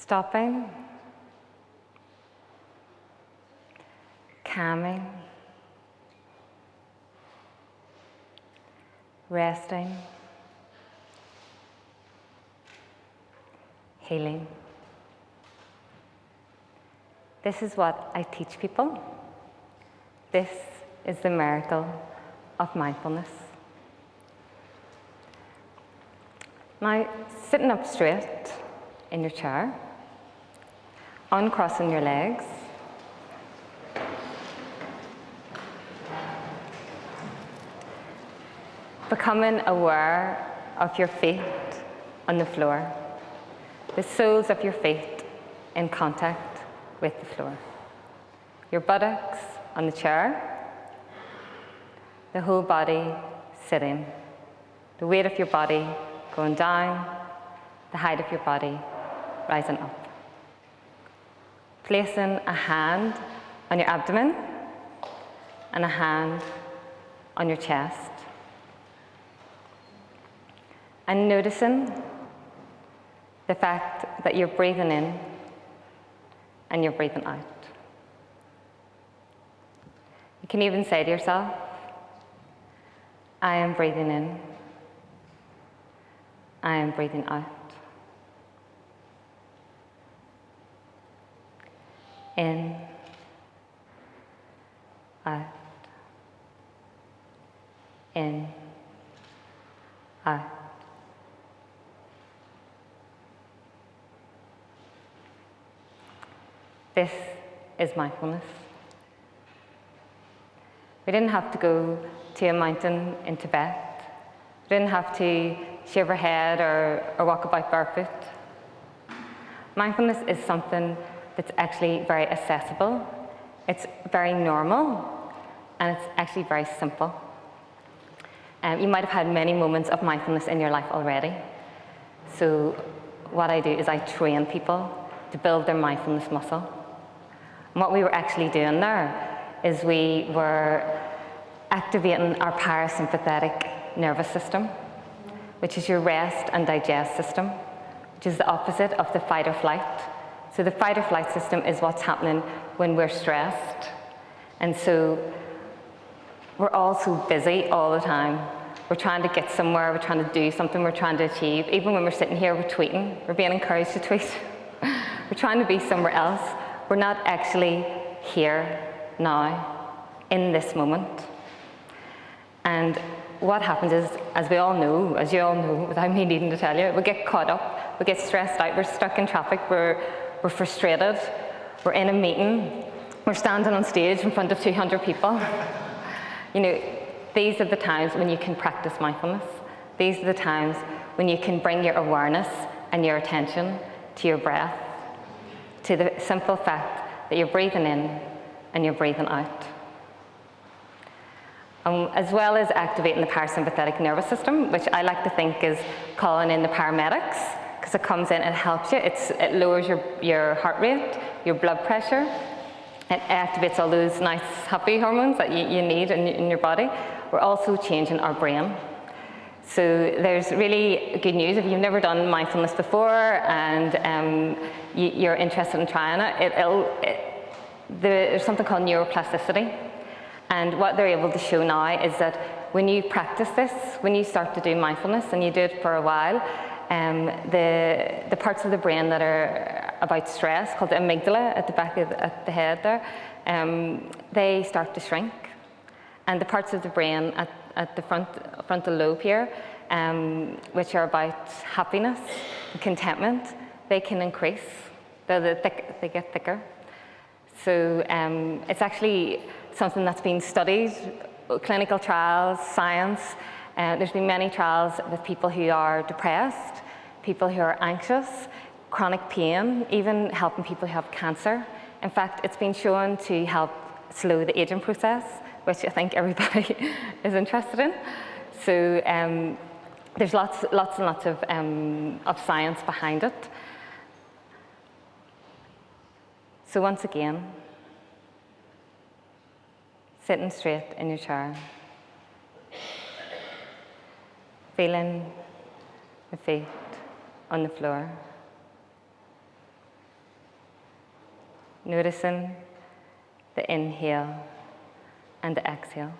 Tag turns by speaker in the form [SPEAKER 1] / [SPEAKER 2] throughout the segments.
[SPEAKER 1] stopping, calming, resting, healing. This is what I teach people. This is the miracle of mindfulness. Now, sitting up straight in your chair, uncrossing your legs, becoming aware of your feet on the floor, the soles of your feet in contact with the floor, your buttocks on the chair, the whole body sitting, the weight of your body going down, the height of your body rising up. Placing a hand on your abdomen and a hand on your chest. And noticing the fact that you're breathing in and you're breathing out. You can even say to yourself, I am breathing in, I am breathing out. In, out, in, out. This is mindfulness. We didn't have to go to a mountain in Tibet. We didn't have to shave our head or walk about barefoot. Mindfulness is something that's actually very accessible. It's very normal, and it's actually very simple. You might have had many moments of mindfulness in your life already. So what I do is I train people to build their mindfulness muscle. And what we were actually doing there is we were activating our parasympathetic nervous system, which is your rest and digest system, which is the opposite of the fight or flight. So the fight or flight system is what's happening when we're stressed. And so we're all so busy all the time. We're trying to get somewhere, we're trying to do something, we're trying to achieve. Even when we're sitting here, we're tweeting, we're being encouraged to tweet. We're trying to be somewhere else. We're not actually here now, in this moment. And what happens is, as we all know, as you all know, without me needing to tell you, we get caught up, we get stressed out, we're stuck in traffic, we're frustrated, we're in a meeting, we're standing on stage in front of 200 people. You know, these are the times when you can practice mindfulness. These are the times when you can bring your awareness and your attention to your breath, to the simple fact that you're breathing in and you're breathing out. As well as activating the parasympathetic nervous system, which I like to think is calling in the paramedics, because it comes in and helps you. It lowers your heart rate, your blood pressure. It activates all those nice happy hormones that you need in your body. We're also changing our brain. So there's really good news. If you've never done mindfulness before and you're interested in trying it, there's something called neuroplasticity. And what they're able to show now is that when you practice this, when you start to do mindfulness and you do it for a while, the parts of the brain that are about stress, called the amygdala at the back of at the head there, they start to shrink. And the parts of the brain at the frontal lobe here, which are about happiness and contentment, they can increase. They get thicker. So it's actually something that's been studied, clinical trials, science. There's been many trials with people who are depressed, people who are anxious, chronic pain, even helping people who have cancer. In fact, it's been shown to help slow the aging process, which I think everybody is interested in. So there's lots and lots of science behind it. So once again, sitting straight in your chair, feeling the feet on the floor, Noticing the inhale and the exhale.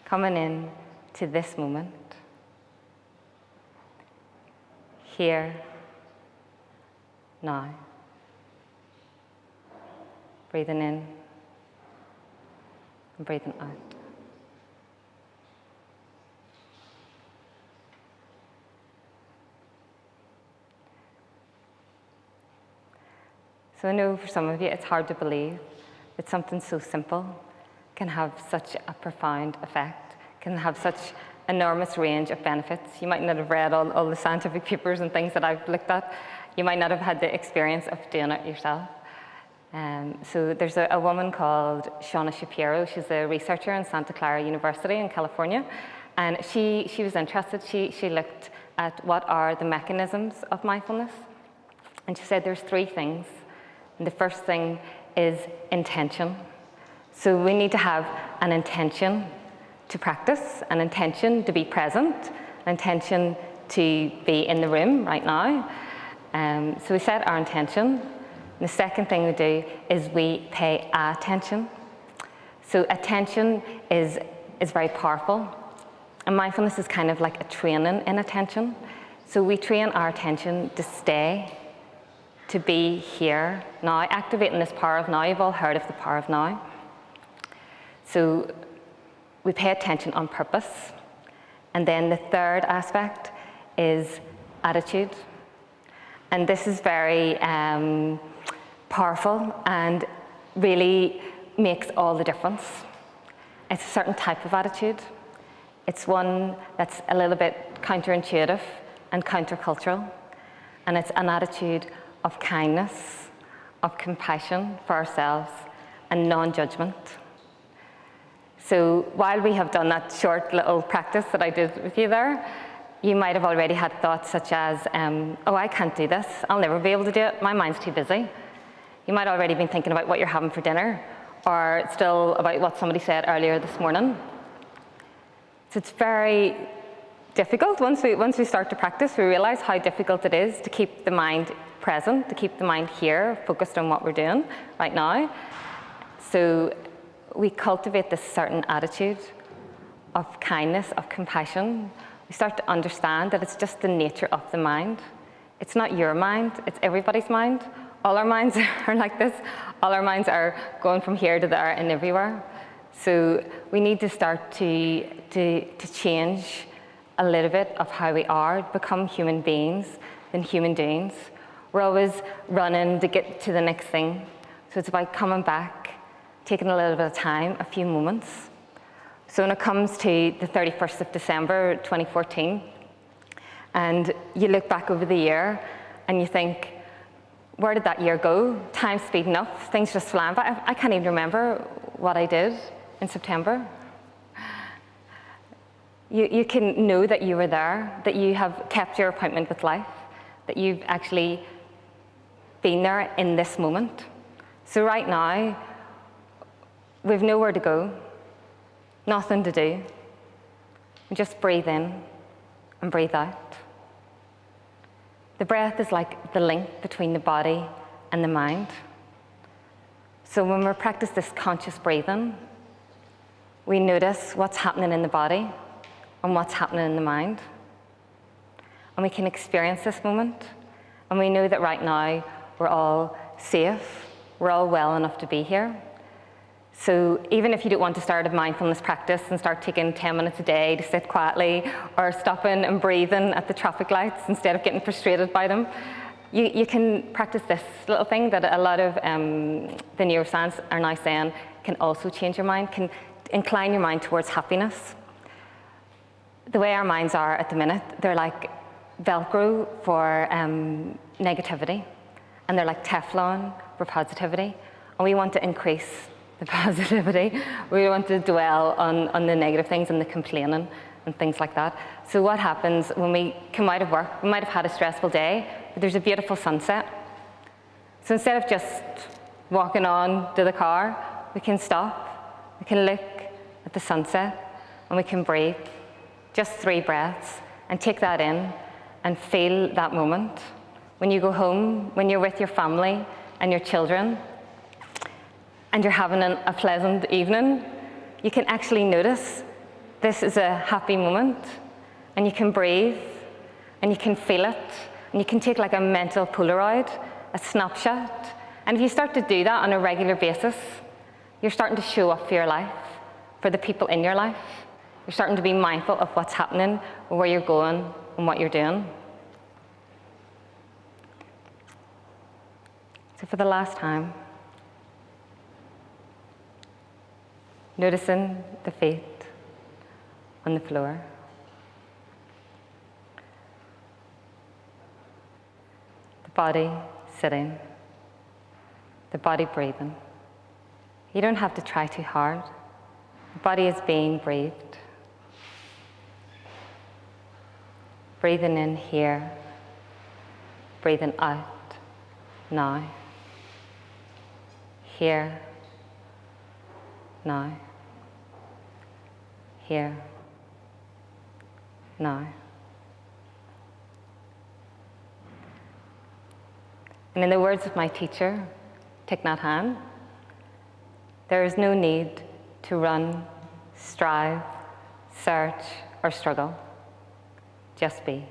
[SPEAKER 1] Coming in to this moment, here, now. Breathing in and breathing out. So I know for some of you it's hard to believe that something so simple can have such a profound effect, can have such enormous range of benefits. You might not have read all the scientific papers and things that I've looked at. You might not have had the experience of doing it yourself. So there's a woman called Shauna Shapiro. She's a researcher in Santa Clara University in California. And she was interested. She looked at what are the mechanisms of mindfulness. And she said there's 3 things. And the first thing is intention. So we need to have an intention to practice, an intention to be present, an intention to be in the room right now. So we set our intention. And the second thing we do is we pay attention. So attention is very powerful. And mindfulness is kind of like a training in attention. So we train our attention to stay, to be here now, activating this power of now. You've all heard of the power of now. So we pay attention on purpose. And then the third aspect is attitude. And this is very powerful and really makes all the difference. It's a certain type of attitude. It's one that's a little bit counterintuitive and countercultural. And it's an attitude of kindness, of compassion for ourselves, and non-judgment. So while we have done that short little practice that I did with you there, you might have already had thoughts such as, oh, I can't do this. I'll never be able to do it. My mind's too busy. You might already been thinking about what you're having for dinner, or still about what somebody said earlier this morning. So it's very difficult. Once we start to practice, we realize how difficult it is to keep the mind present, to keep the mind here, focused on what we're doing right now. So we cultivate this certain attitude of kindness, of compassion. We start to understand that it's just the nature of the mind. It's not your mind, it's everybody's mind. All our minds are like this. All our minds are going from here to there and everywhere. So we need to start to change a little bit of how we are, become human beings than human doings. We're always running to get to the next thing. So it's about coming back, taking a little bit of time, a few moments. So when it comes to the 31st of December, 2014, and you look back over the year and you think, where did that year go? Time's speeding up, things just flying by. I can't even remember what I did in September. You can know that you were there, that you have kept your appointment with life, that you've actually been there in this moment. So right now, we've nowhere to go, nothing to do. We just breathe in and breathe out. The breath is like the link between the body and the mind. So when we practice this conscious breathing, we notice what's happening in the body and what's happening in the mind. And we can experience this moment. And we know that right now we're all safe, we're all well enough to be here. So even if you don't want to start a mindfulness practice and start taking 10 minutes a day to sit quietly, or stopping and breathing at the traffic lights instead of getting frustrated by them, you can practice this little thing that a lot of the neuroscience are now saying can also change your mind, can incline your mind towards happiness. The way our minds are at the minute, they're like Velcro for negativity, and they're like Teflon for positivity, and we want to increase the positivity. We want to dwell on the negative things and the complaining and things like that. So what happens when we come out of work, we might have had a stressful day, but there's a beautiful sunset. So instead of just walking on to the car, we can stop, we can look at the sunset, and we can breathe. Just 3 breaths, and take that in and feel that moment when you go home, when you're with your family and your children, and you're having a pleasant evening, you can actually notice this is a happy moment, and you can breathe, and you can feel it, and you can take like a mental Polaroid, a snapshot, and if you start to do that on a regular basis, you're starting to show up for your life, for the people in your life. You're starting to be mindful of what's happening, where you're going, and what you're doing. So for the last time, noticing the feet on the floor. The body sitting, the body breathing. You don't have to try too hard. The body is being breathed. Breathing in here, breathing out now. Here, now. Here, now. And in the words of my teacher, Thich Hanh, there is no need to run, strive, search, or struggle. Just be.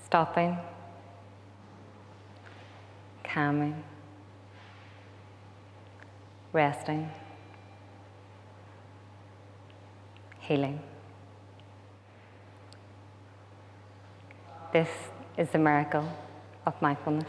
[SPEAKER 1] Stopping, calming, resting, healing. This is the miracle of mindfulness.